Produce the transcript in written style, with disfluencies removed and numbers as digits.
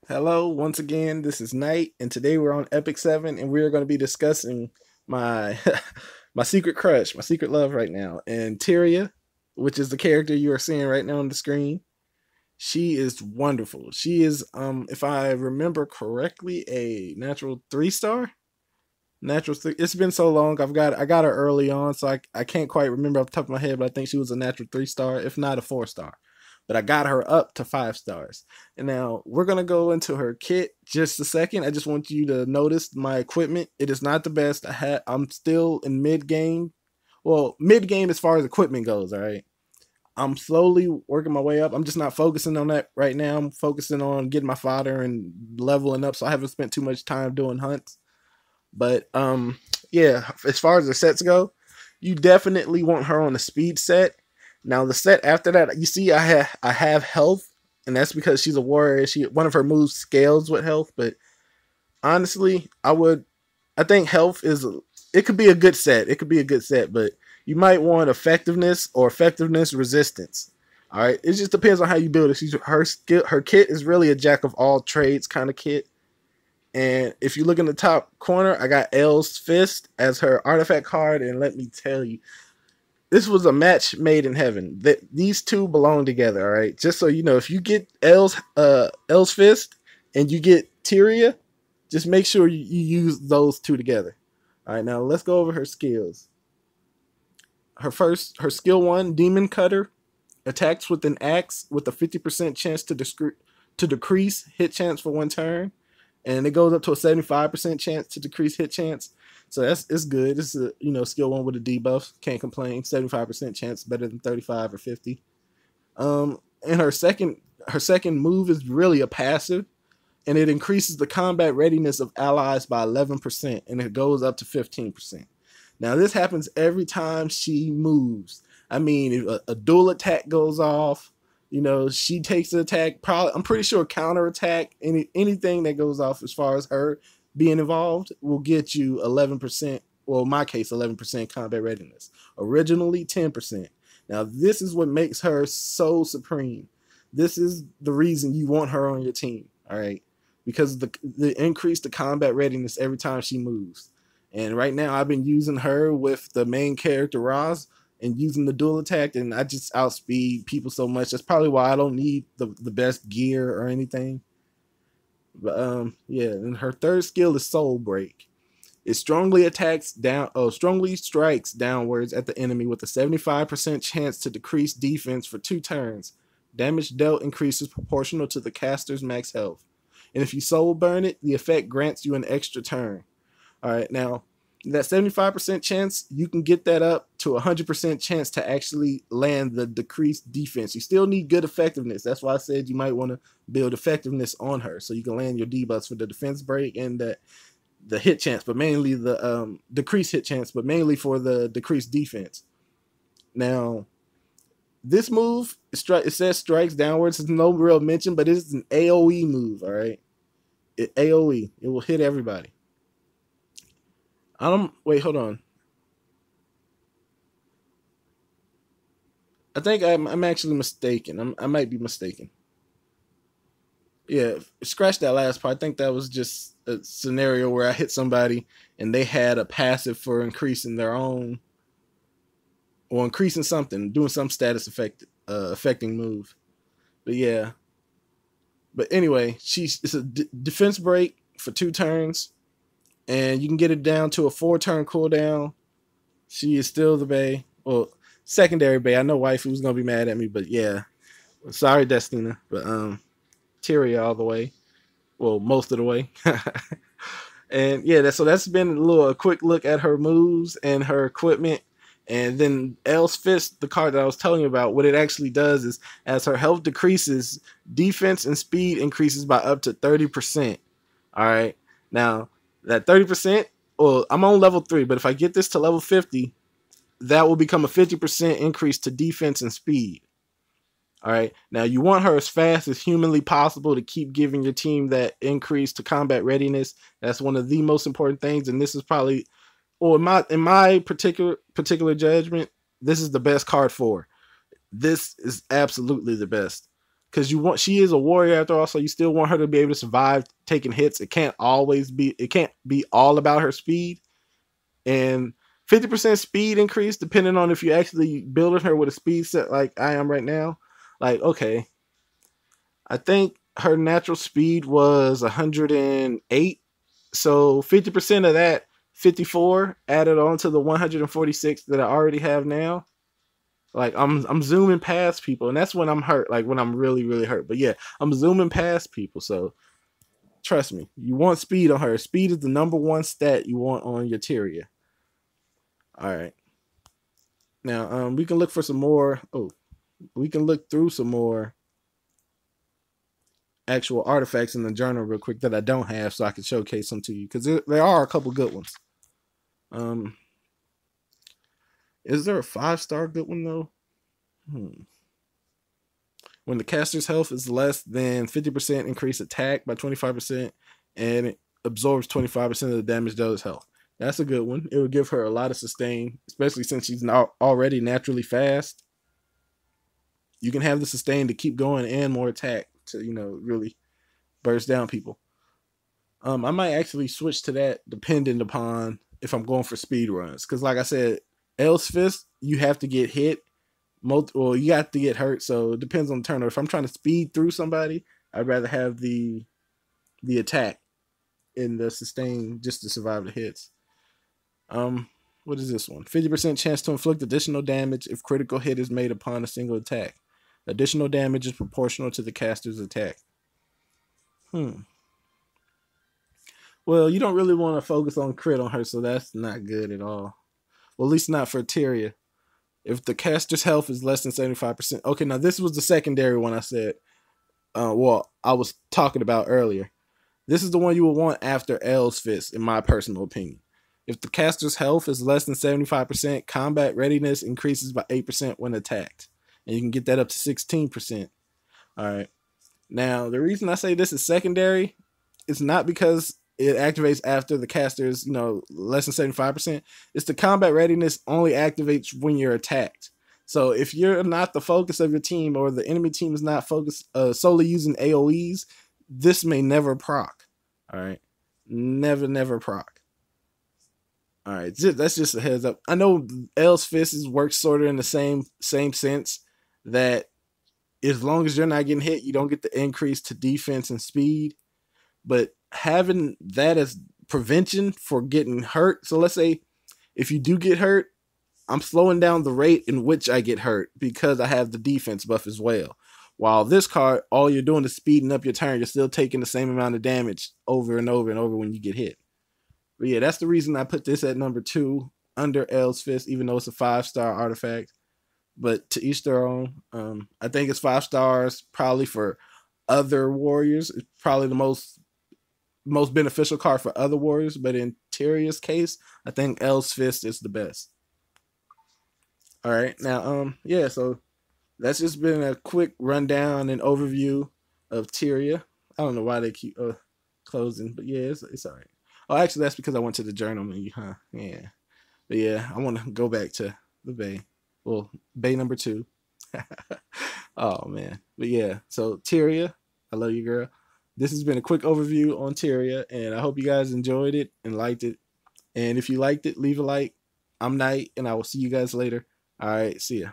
Hello, once again, this is Knight, and today we're on Epic 7, and we're going to be discussing my my secret crush, my secret love right now. And Tieria, which is the character you are seeing right now on the screen, she is wonderful. She is, if I remember correctly, a natural 3 star. Natural three. It's been so long. I got her early on, so I can't quite remember off the top of my head, but I think she was a natural 3 star, if not a 4 star. But I got her up to 5 stars. And now we're gonna go into her kit just a second. I just want you to notice my equipment. It is not the best. I'm still in mid game. Well, mid game as far as equipment goes. All right. I'm slowly working my way up. I'm just not focusing on that right now. I'm focusing on getting my fodder and leveling up. So I haven't spent too much time doing hunts. But yeah, as far as the sets go, you definitely want her on the speed set. Now the set after that, you see, I have health, and that's because she's a warrior. She one of her moves scales with health, but honestly, I think health is it could be a good set. It could be a good set, but you might want effectiveness or effectiveness resistance. All right, it just depends on how you build it. Her kit is really a jack of all trades kind of kit. And if you look in the top corner, I got L's Fist as her artifact card. And let me tell you, this was a match made in heaven. That these two belong together, all right? Just so you know, if you get L's Fist and you get Tieria, just make sure you use those two together. All right, now let's go over her skills. Her skill one, Demon Cutter, attacks with an axe with a 50% chance to decrease hit chance for 1 turn, and it goes up to a 75% chance to decrease hit chance. So it's good. It's a skill one with a debuff. Can't complain. 75% chance better than 35 or 50. And her second move is really a passive, and it increases the combat readiness of allies by 11%, and it goes up to 15%. Now this happens every time she moves. I mean, if a dual attack goes off, she takes the attack. Probably, I'm pretty sure counter attack, anything that goes off as far as her being involved will get you 11%. Well, in my case, 11% combat readiness. Originally 10%. Now this is what makes her so supreme. This is the reason you want her on your team. All right, because the increase to combat readiness every time she moves. And right now, I've been using her with the main character Roz and using the dual attack, and I just outspeed people so much. That's probably why I don't need the best gear or anything. But yeah, and her third skill is Soul Break. It strongly strikes downwards at the enemy with a 75% chance to decrease defense for 2 turns. Damage dealt increases proportional to the caster's max health. And if you soul burn it, the effect grants you an extra turn. All right, now that 75% chance, you can get that up to 100% chance to actually land the decreased defense. You still need good effectiveness. That's why I said you might want to build effectiveness on her so you can land your debuffs for the defense break and the hit chance, but mainly the decreased hit chance, but mainly for the decreased defense. Now, this move, it says strikes downwards. There's no real mention, but it's an AoE move, all right? AoE. It will hit everybody. I don't wait. Hold on. I think I'm actually mistaken. I might be mistaken. Yeah, scratch that last part. I think that was just a scenario where I hit somebody and they had a passive for increasing their own or increasing something, doing some status affecting move. But yeah. But anyway, it's a defense break for 2 turns, and you can get it down to a 4 turn cooldown. She is still the Bay. Well, secondary Bay. I know waifu's gonna be mad at me, but yeah. Sorry, Destina. But Tieria all the way. Well, most of the way. And yeah, so that's been a quick look at her moves and her equipment. And then L's Fist, the card that I was telling you about, what it actually does is as her health decreases, defense and speed increases by up to 30%. All right. Now, that 30%, well, I'm on level 3, but if I get this to level 50, that will become a 50% increase to defense and speed. All right. Now you want her as fast as humanly possible to keep giving your team that increase to combat readiness. That's one of the most important things, and this is probably, or in my particular judgment, this is the best card for. This is absolutely the best. because she is a warrior after all, so you still want her to be able to survive taking hits. It can't be all about her speed. And 50% speed increase, depending on if you actually building her with a speed set like I am right now. Like, okay, I think her natural speed was 108. So 50% of that, 54, added on to the 146 that I already have now. Like I'm zooming past people, and that's when I'm hurt. Like when I'm really, really hurt. But yeah, I'm zooming past people. So trust me, you want speed on her. Speed is the number one stat you want on your Tieria. All right. Now we can look for some more. Oh, we can look through some more actual artifacts in the journal real quick that I don't have, so I can showcase them to you, because there are a couple good ones. Is there a 5-star good one though? When the caster's health is less than 50%, increase attack by 25%, and it absorbs 25% of the damage dealt as health. That's a good one. It would give her a lot of sustain, especially since she's not already naturally fast. You can have the sustain to keep going and more attack to, really burst down people. I might actually switch to that depending upon if I'm going for speed runs. Because like I said, L's Fist, you have to get hit. You have to get hurt, so it depends on the turn. Or if I'm trying to speed through somebody, I'd rather have the attack and the sustain just to survive the hits. What is this one? 50% chance to inflict additional damage if critical hit is made upon a single attack. Additional damage is proportional to the caster's attack. Well, you don't really want to focus on crit on her, so that's not good at all. Well, at least not for Tieria. If the caster's health is less than 75%. Okay, now this was the secondary one I said. I was talking about earlier. This is the one you would want after L's Fist, in my personal opinion. If the caster's health is less than 75%, combat readiness increases by 8% when attacked. And you can get that up to 16%. Alright. Now, the reason I say this is secondary is not because it activates after the caster's, less than 75%. It's the combat readiness only activates when you're attacked. So if you're not the focus of your team, or the enemy team is not focused solely using AoEs, this may never proc. Alright. Never proc. Alright, that's just a heads up. I know L's Fist works sort of in the same sense, that as long as you're not getting hit, you don't get the increase to defense and speed. But having that as prevention for getting hurt. So let's say if you do get hurt, I'm slowing down the rate in which I get hurt because I have the defense buff as well. While this card, all you're doing is speeding up your turn. You're still taking the same amount of damage over and over and over when you get hit. But yeah, that's the reason I put this at number 2 under L's Fist, even though it's a 5-star artifact. But to each their own. I think it's 5 stars probably for other warriors. It's probably the most beneficial card for other warriors. But in Tieria's case, I think L's Fist is the best. All right, now yeah, so that's just been a quick rundown and overview of Tieria. I don't know why they keep closing, but yeah, it's all right. Oh, actually, that's because I went to the journal menu, huh? Yeah. But yeah, I want to go back to the bay. Well, bay number 2. Oh, man. But yeah, so Tieria, I love you, girl. This has been a quick overview on Tieria, and I hope you guys enjoyed it and liked it. And if you liked it, leave a like. I'm Knight, and I will see you guys later. All right, see ya.